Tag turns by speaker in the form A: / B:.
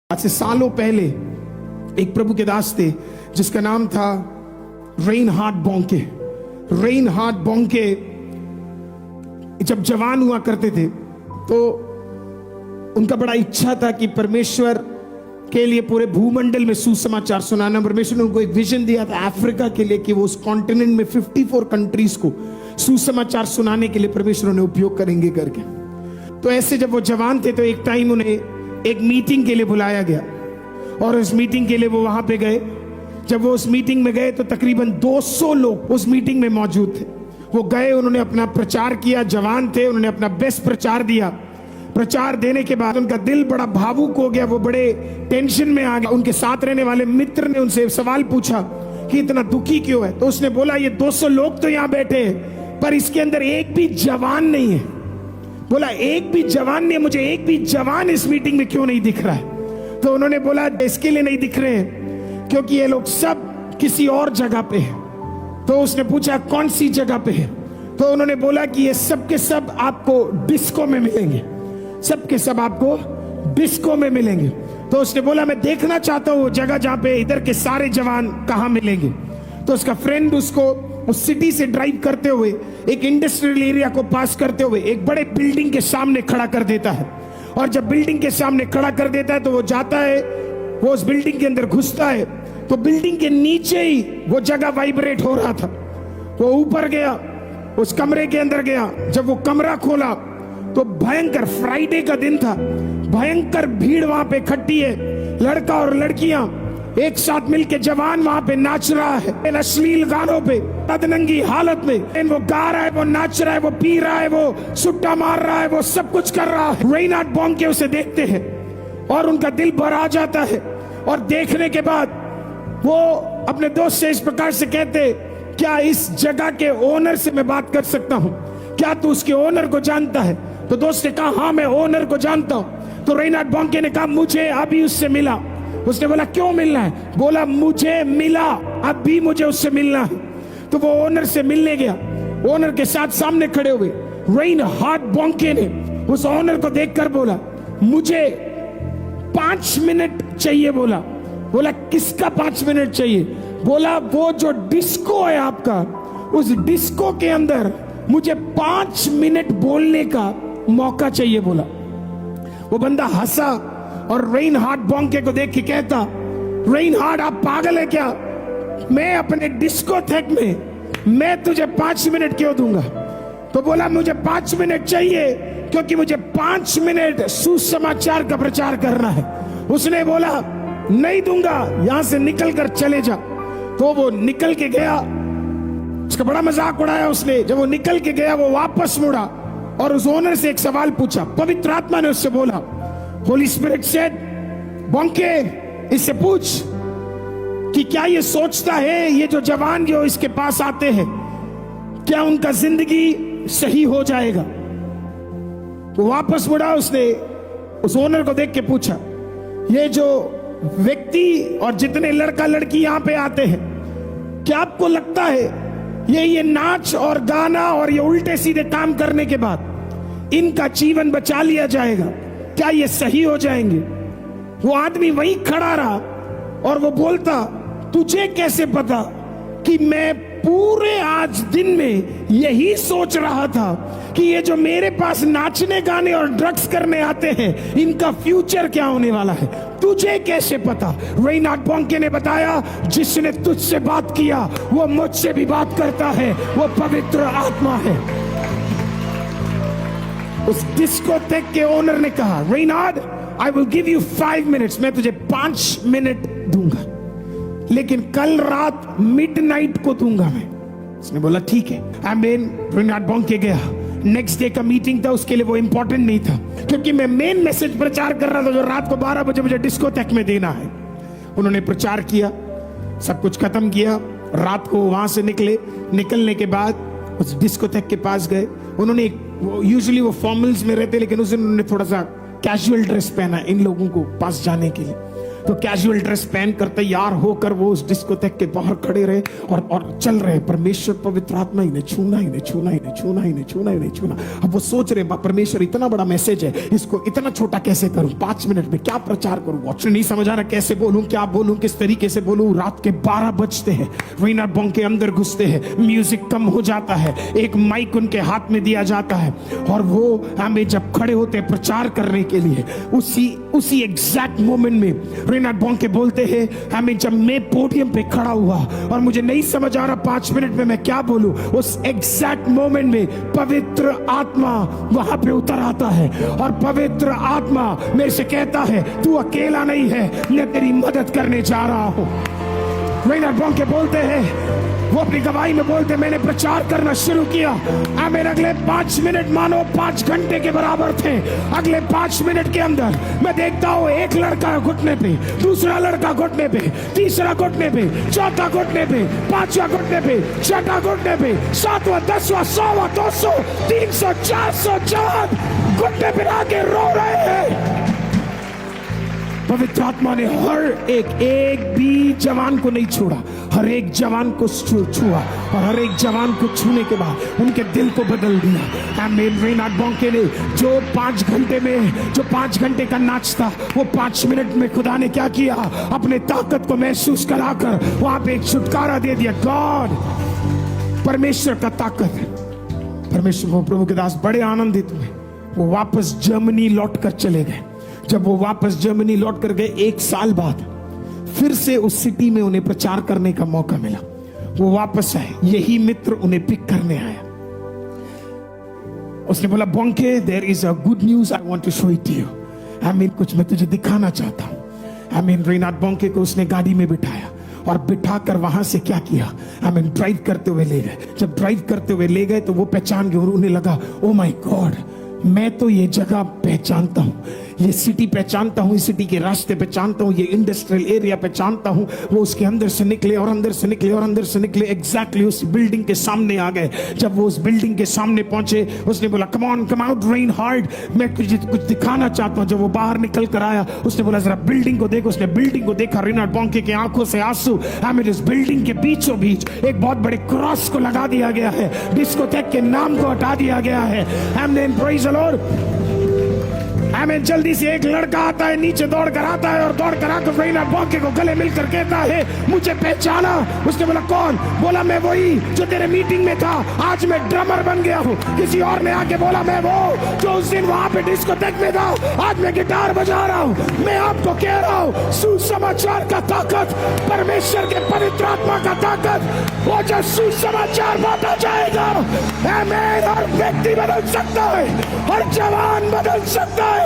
A: आज से सालों पहले एक प्रभु के दास थे जिसका नाम था रेनहार्ड बॉन्के। रेनहार्ड बॉन्के जब जवान हुआ करते थे तो उनका बड़ा इच्छा था कि परमेश्वर के लिए पूरे भूमंडल में सुसमाचार सुनाना। परमेश्वर ने उनको एक विजन दिया था अफ्रीका के लिए कि वो उस कॉन्टिनेंट में 54 कंट्रीज को सुसमाचार सुनाने के लिए परमेश्वर ने उपयोग करेंगे करके। तो ऐसे जब वो जवान थे तो एक टाइम उन्हें एक मीटिंग के लिए बुलाया गया और उस मीटिंग के लिए वो वहां पे गए। जब वो उस मीटिंग में गए तो तकरीबन 200 लोग उस मीटिंग में मौजूद थे। वो गए, उन्होंने अपना प्रचार किया, जवान थे, उन्होंने अपना बेस्ट प्रचार दिया। प्रचार देने के बाद उनका दिल बड़ा भावुक हो गया, वो बड़े टेंशन में आ गया। उनके साथ रहने वाले मित्र ने उनसे सवाल पूछा कि इतना दुखी क्यों है। तो उसने बोला ये 200 लोग तो यहाँ बैठे हैं पर इसके अंदर एक भी जवान नहीं है। बोला एक भी जवान नहीं, मुझे एक भी जवान इस मीटिंग में क्यों नहीं दिख रहा है। तो उन्होंने बोला इसके लिए नहीं दिख रहे हैं क्योंकि ये लोग सब किसी और जगह पे हैं। तो उसने पूछा कौन सी जगह पे है। तो उन्होंने बोला कि ये सब के सब आपको डिस्को में मिलेंगे, सब के सब आपको डिस्को में मिलेंगे। तो उसने बोला मैं देखना चाहता हूँ जगह जहां पे इधर के सारे जवान कहाँ मिलेंगे। तो उसका फ्रेंड उसको उस सिटी से ड्राइव करते हुए एक इंडस्ट्रियल एरिया को पास करते हुए एक बड़े बिल्डिंग के सामने खड़ा कर देता है। और जब बिल्डिंग के सामने खड़ा कर देता है तो वो जाता है, वो उस बिल्डिंग के अंदर घुसता है तो बिल्डिंग के नीचे ही वो जगह वाइब्रेट हो रहा था। वो ऊपर गया, उस कमरे के अंदर गया। जब वो कमरा खोला तो भयंकर, फ्राइडे का दिन था, भयंकर भीड़ वहां पे इकट्ठी है। लड़का और लड़कियां एक साथ मिलकर, जवान वहां पे नाच रहा है अश्लील गानों पे, तदनंगी हालत में। वो गा रहा है, वो नाच रहा है, वो पी रहा है, वो सुट्टा मार रहा है, वो सब कुछ कर रहा है। रेनहार्ड बॉन्के उसे देखते हैं और उनका दिल भर आ जाता है। और देखने के बाद वो अपने दोस्त से इस प्रकार से कहते क्या इस जगह के ओनर से मैं बात कर सकता हूँ, क्या तू उसके ओनर को जानता है। तो दोस्त ने कहा हाँ मैं ओनर को जानता हूँ। तो रेनहार्ड बॉन्के ने कहा मुझे अभी उससे मिला। उसने बोला क्यों मिलना है। बोला मुझे मिला, अभी मुझे उससे मिलना है। तो वो ओनर से मिलने गया। ओनर के साथ सामने खड़े हुए रेनहार्ड बॉन्के ने उस ओनर को देखकर बोला मुझे 5 मिनट चाहिए। बोला किसका 5 मिनट चाहिए। बोला वो जो डिस्को है आपका, उस डिस्को के अंदर मुझे 5 मिनट बोलने का मौका चाहिए। बोला वो बंदा हंसा और रेनहार्ड बॉन्के को देख के कहता रेनहार्ड आप पागल है क्या, मैं अपने डिस्कोथेक में मैं तुझे 5 मिनट क्यों दूंगा। तो बोला मुझे 5 मिनट चाहिए क्योंकि मुझे 5 मिनट सुसमाचार का प्रचार करना है। उसने बोला नहीं दूंगा, यहां से निकल कर चले जा। तो वो निकल के गया, उसका बड़ा मजाक उड़ाया उसने। जब वो निकल के गया वो वापस मुड़ा और उस ओनर से एक सवाल पूछा। पवित्र आत्मा ने उससे बोला, होली स्पिरिट सेड बॉन्के इससे पूछ कि क्या ये सोचता है ये जो जवान जो इसके पास आते हैं क्या उनका जिंदगी सही हो जाएगा। तो वापस मुड़ा, उसने उस ओनर को देख के पूछा ये जो व्यक्ति और जितने लड़का लड़की यहां पे आते हैं क्या आपको लगता है ये नाच और गाना और ये उल्टे सीधे काम करने के बाद इनका जीवन बचा लिया जाएगा, क्या ये सही हो जाएंगे। वो आदमी वहीं खड़ा रहा और वो बोलता तुझे कैसे पता कि मैं पूरे आज दिन में यही सोच रहा था कि ये जो मेरे पास नाचने गाने और ड्रग्स करने आते हैं इनका फ्यूचर क्या होने वाला है, तुझे कैसे पता। रेनहार्ड बॉन्के ने बताया जिसने तुझसे बात किया वो मुझसे भी बात करता है, वो पवित्र आत्मा है। उस डिस्कोथेक के ओनर ने कहा Reinhard I will give you 5 minutes, मैं तुझे 5 मिनट दूंगा लेकिन कल रात मिडनाइट को दूंगा मैं। उसने बोला ठीक है। रेनहार्ड बॉन्के गया। नेक्स्ट डे का मीटिंग था, उसके लिए वो इंपॉर्टेंट नहीं था क्योंकि मैं मेन मैसेज प्रचार कर रहा था जो रात को 12 बजे मुझे डिस्कोथेक में देना है। उन्होंने प्रचार किया, सब कुछ खत्म किया, रात को वहां से निकलने के बाद उस डिस्कोथेक के पास गए। उन्होंने यूजुअली वो फॉर्मल्स में रहते लेकिन उस दिन उन्होंने थोड़ा सा कैजुअल ड्रेस पहना इन लोगों को पास जाने के लिए। तो कैजुअल ड्रेस पहन कर तैयार होकर वो उस डिस्कोथेक के बाहर खड़े रहे और चल रहे, परमेश्वर पवित्र आत्मा इन्हें छूना, इन्हें छूना, इन्हें छूना, इन्हें छूना, इन्हें छूना। अब वो सोच रहे परमेश्वर इतना बड़ा मैसेज है, इसको इतना छोटा कैसे करूं, 5 मिनट में क्या प्रचार करूं, वॉच नहीं समझ आ रहा कैसे बोलूं, क्या बोलूं, किस तरीके से बोलूं। रात के 12 बजते हैं, रेनहार्ड बोंके अंदर घुसते हैं, म्यूजिक कम हो जाता है, एक माइक उनके हाथ में दिया जाता है और वो हमें जब खड़े होते हैं प्रचार करने के लिए, उसी एग्जैक्ट मोमेंट में रेनहार्ड बोंके बोलते हैं, हमें जब मैं पोडियम पे खड़ा हुआ और मुझे नहीं समझ आ रहा 5 मिनट में मैं क्या बोलूं, उस एग्जैक्ट मोमेंट में पवित्र आत्मा वहां पे उतर आता है और पवित्र आत्मा मेरे से कहता है तू अकेला नहीं है, मैं तेरी मदद करने जा रहा हूं। रेनहार्ड बोंके बोलते हैं, वो अपनी गवाही में बोलते, मैंने प्रचार करना शुरू किया, आमीन, अगले 5 मिनट मानो 5 घंटे के बराबर थे। अगले 5 मिनट के अंदर मैं देखता हूं एक लड़का घुटने पे, दूसरा लड़का घुटने पे, तीसरा घुटने पे, चौथा घुटने पे, पांचवा घुटने पे, छठा घुटने पे, 7वां 10वां 100वां 200 300 400 चांद घुटने पे आके रो रहे हैं। पवित्र आत्मा ने हर एक भी जवान को नहीं छोड़ा, हर एक जवान को छुआ और हर एक जवान को छूने के बाद उनके दिल को बदल दिया। आमीन। रेनहार्ड बोंके ने जो 5 घंटे में, जो 5 घंटे का नाच था, वो 5 मिनट में खुदा ने क्या किया, अपने ताकत को महसूस कराकर वहां पे एक छुटकारा दे दिया। गॉड, परमेश्वर का ताकत, परमेश्वर को प्रभु के दास बड़े आनंदित हुए। वो वापस जर्मनी लौट कर चले गए। जब वो वापस जर्मनी लौट कर गए, 1 साल बाद फिर से उस सिटी में उन्हें प्रचार करने का मौका मिला। वो वापस आए, यही मित्र उन्हें पिक करने आया। उसने बोला, बोंके, there is a good news, I want to show it to you. आमीन, कुछ मैं तुझे दिखाना चाहता हूं। आमीन। रेनहार्ड बोंके को उसने गाड़ी में बिठाया और बिठाकर वहां से क्या किया, आमीन, ड्राइव करते हुए ले गए। जब ड्राइव करते हुए ले गए तो वो पहचान गए और उन्हें लगा, ओ माय गॉड, मैं तो ये जगह पहचानता हूं, ये सिटी पहचानता हूं, इस सिटी के रास्ते पहचानता हूं, ये इंडस्ट्रियल एरिया पहचानता हूं। वो उसके अंदर से निकले और अंदर से निकले और अंदर से निकले, एग्जैक्टली उस बिल्डिंग के सामने आ गए। जब वो उस बिल्डिंग के सामने पहुंचे, उसने बोला, come on, come out Reinhard, मैं तुझे कुछ दिखाना चाहता हूं। जब वो बाहर निकल कर आया, उसने बोला, जरा बिल्डिंग को देखो। उसने बिल्डिंग को देखा, रेनहार्ड बोंके की आंखों से आंसू। आमीन। इस बिल्डिंग के बीचों बीच एक बहुत बड़े क्रॉस को लगा दिया गया है, डिस्कोथेक के नाम को हटा दिया गया है। आमीन, प्रेज़ द लॉर्ड। आमीन। जल्दी से एक लड़का आता है, नीचे दौड़ कर आता है और दौड़ कर आकर रेनहार्ड बोंके को गले मिलकर कहता है, मुझे पहचाना? उसने बोला, कौन? बोला, मैं वही जो तेरे मीटिंग में था, आज मैं ड्रमर बन गया हूँ। किसी और ने आके बोला, मैं वो जो उस दिन वहां पे डिस्कोथेक में था, आज मैं गिटार बजा रहा हूँ। मैं आपको कह रहा हूँ, सुसमाचार का ताकत, परमेश्वर के पवित्र आत्मा का ताकत, वो जो सुसमाचार बांटा जाएगा, आमीन, हर व्यक्ति बदल सकता है, हर जवान बदल सकता है।